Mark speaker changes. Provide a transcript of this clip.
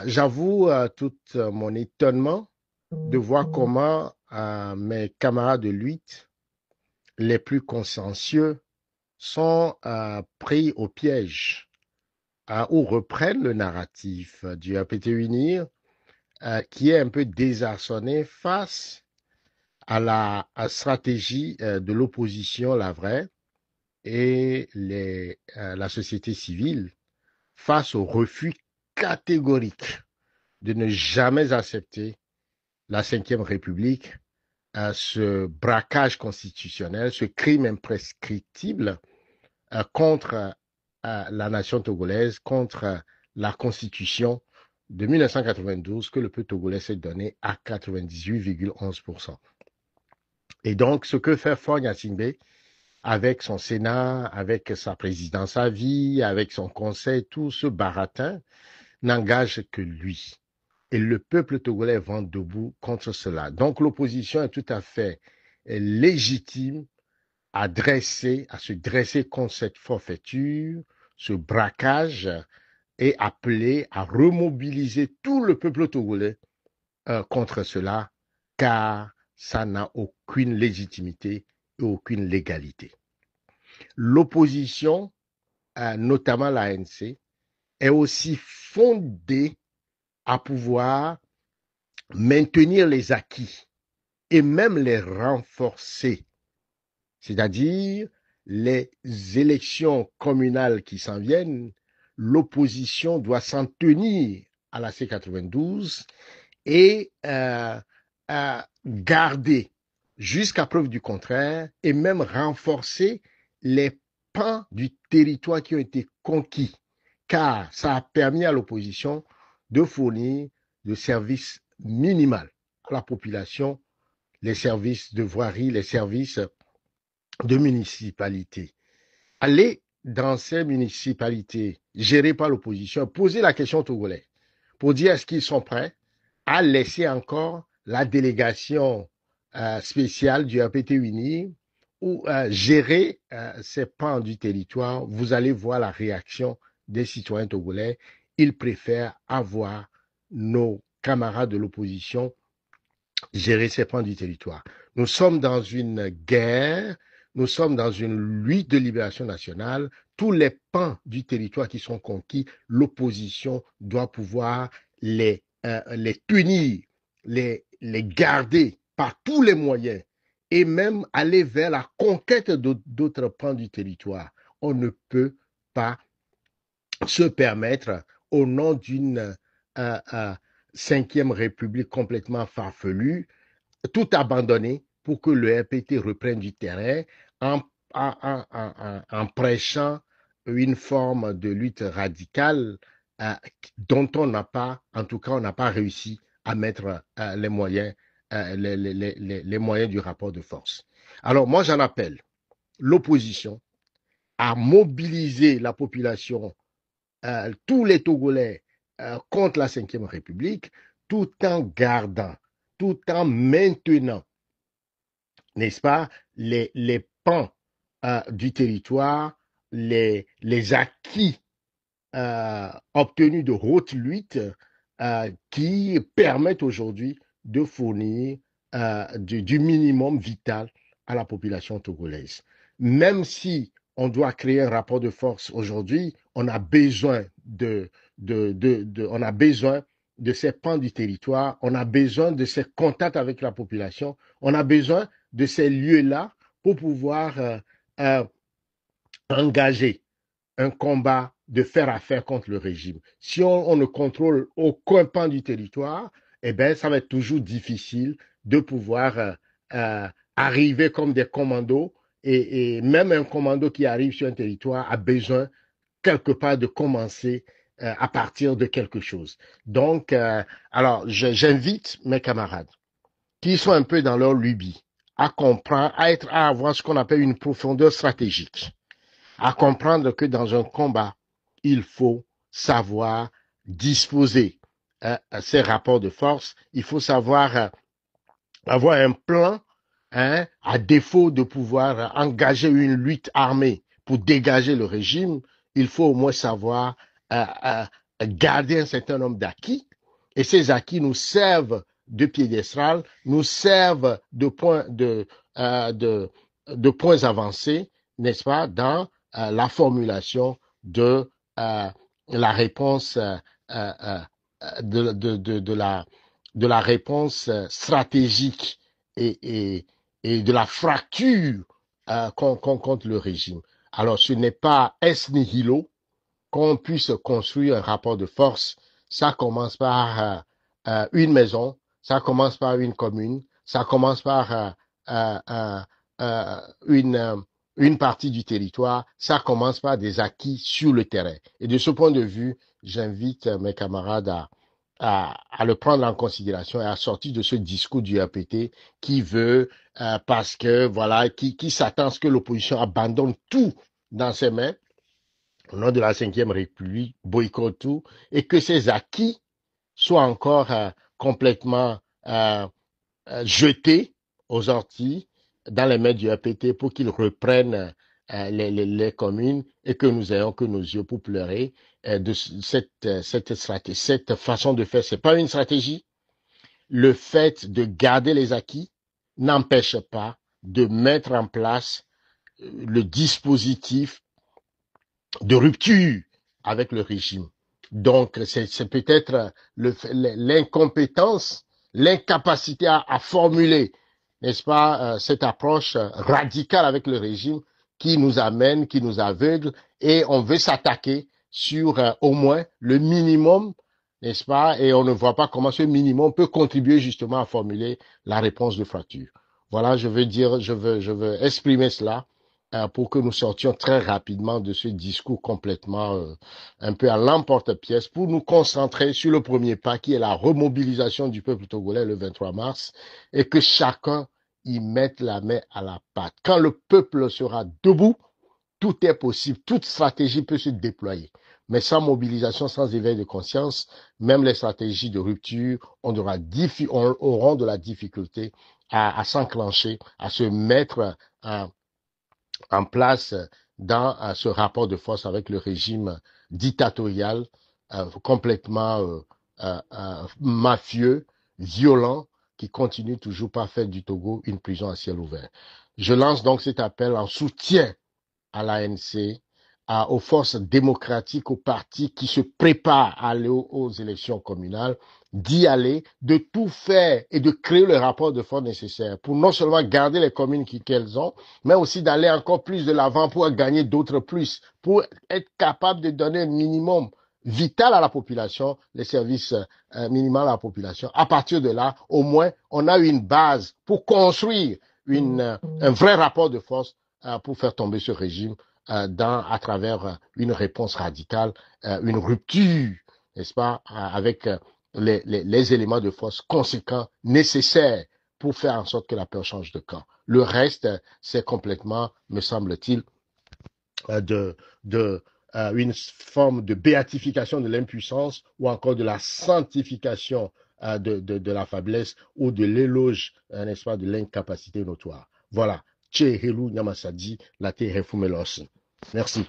Speaker 1: J'avoue tout mon étonnement de voir comment mes camarades de lutte, les plus consciencieux, sont pris au piège ou reprennent le narratif du APT Unir qui est un peu désarçonné face à la stratégie de l'opposition, la vraie, et la société civile face au refus catégorique de ne jamais accepter la Cinquième République, ce braquage constitutionnel, ce crime imprescriptible contre la nation togolaise, contre la Constitution de 1992 que le peuple togolais s'est donné à 98,11%. Et donc, ce que fait Faure Gnassingbé avec son Sénat, avec sa présidence à vie, avec son conseil, tout ce baratin n'engage que lui. Et le peuple togolais vent debout contre cela. Donc l'opposition est tout à fait légitime à se dresser contre cette forfaiture, ce braquage, et appeler à remobiliser tout le peuple togolais contre cela, car ça n'a aucune légitimité et aucune légalité. L'opposition, notamment l'ANC, est aussi fondée à pouvoir maintenir les acquis et même les renforcer, c'est-à-dire les élections communales qui s'en viennent, l'opposition doit s'en tenir à la C92 et garder jusqu'à preuve du contraire et même renforcer les pans du territoire qui ont été conquis, car ça a permis à l'opposition de fournir le service minimal à la population, les services de voirie, les services de municipalité. Aller dans ces municipalités gérées par l'opposition, poser la question aux Togolais pour dire est-ce qu'ils sont prêts à laisser encore la délégation spéciale du APT Uni ou gérer ces pans du territoire. Vous allez voir la réaction des citoyens togolais. Ils préfèrent avoir nos camarades de l'opposition gérer ces pans du territoire. Nous sommes dans une guerre, nous sommes dans une lutte de libération nationale. Tous les pans du territoire qui sont conquis, l'opposition doit pouvoir les punir, les garder par tous les moyens et même aller vers la conquête d'autres pans du territoire. On ne peut pas se permettre, au nom d'une cinquième république complètement farfelue, tout abandonner pour que le RPT reprenne du terrain en, en prêchant une forme de lutte radicale dont on n'a pas, en tout cas, on n'a pas réussi à mettre les moyens du rapport de force. Alors moi, j'en appelle l'opposition à mobiliser la population, tous les Togolais contre la Cinquième République, tout en gardant, tout en maintenant, n'est-ce pas, les pans du territoire, les acquis obtenus de haute lutte qui permettent aujourd'hui de fournir du minimum vital à la population togolaise. Même si on doit créer un rapport de force aujourd'hui, on a besoin on a besoin de ces pans du territoire, on a besoin de ces contacts avec la population, on a besoin de ces lieux-là pour pouvoir euh, engager un combat de faire affaire contre le régime. Si on ne contrôle aucun pan du territoire, eh bien, ça va être toujours difficile de pouvoir arriver comme des commandos. Et même un commando qui arrive sur un territoire a besoin quelque part de commencer à partir de quelque chose. Donc, alors, j'invite mes camarades qui sont un peu dans leur lubie à comprendre, à avoir ce qu'on appelle une profondeur stratégique, à comprendre que dans un combat, il faut savoir disposer ces rapports de force, il faut savoir avoir un plan, à défaut de pouvoir engager une lutte armée pour dégager le régime, il faut au moins savoir garder un certain nombre d'acquis, et ces acquis nous servent de piédestal, nous servent de points avancés, n'est-ce pas, dans la formulation de la réponse de la réponse stratégique et de la fracture contre le régime. Alors, ce n'est pas ex nihilo qu'on puisse construire un rapport de force. Ça commence par une maison, ça commence par une commune, ça commence par une partie du territoire, ça commence par des acquis sur le terrain. Et de ce point de vue, j'invite mes camarades à le prendre en considération et à sortir de ce discours du RPT qui veut, parce que, voilà, qui s'attend à ce que l'opposition abandonne tout dans ses mains au nom de la Ve République, boycotte tout, et que ces acquis soient encore complètement jetés aux orties dans les mains du RPT pour qu'ils reprennent les communes et que nous ayons que nos yeux pour pleurer de cette façon de faire. C'est pas une stratégie. Le fait de garder les acquis n'empêche pas de mettre en place le dispositif de rupture avec le régime. Donc, c'est peut-être l'incompétence, l'incapacité à formuler, n'est-ce pas, cette approche radicale avec le régime qui nous amène, qui nous aveugle, et on veut s'attaquer sur au moins le minimum, n'est-ce pas, et on ne voit pas comment ce minimum peut contribuer justement à formuler la réponse de fracture. Voilà, je veux exprimer cela pour que nous sortions très rapidement de ce discours complètement un peu à l'emporte-pièce, pour nous concentrer sur le premier pas qui est la remobilisation du peuple togolais le 23 mars et que chacun y mette la main à la pâte. Quand le peuple sera debout, tout est possible, toute stratégie peut se déployer. Mais sans mobilisation, sans éveil de conscience, même les stratégies de rupture auront de la difficulté à s'enclencher, à se mettre en place dans ce rapport de force avec le régime dictatorial complètement mafieux, violent, qui continue toujours pas faire du Togo une prison à ciel ouvert. Je lance donc cet appel en soutien à l'ANC, aux forces démocratiques, aux partis qui se préparent à aller aux élections communales, d'y aller, de tout faire et de créer le rapport de force nécessaire pour non seulement garder les communes qu'elles ont, mais aussi d'aller encore plus de l'avant pour gagner d'autres plus, pour être capable de donner un minimum vital à la population, les services minimaux à la population. À partir de là, au moins, on a une base pour construire un vrai rapport de force pour faire tomber ce régime à travers une réponse radicale, une rupture, n'est-ce pas, avec les éléments de force conséquents nécessaires pour faire en sorte que la peur change de camp. Le reste, c'est complètement, me semble-t-il, une forme de béatification de l'impuissance ou encore de la sanctification de la faiblesse ou de l'éloge, n'est-ce pas, de l'incapacité notoire. Voilà. Tche Helu Nyamasadi, la te Refumelos. Merci.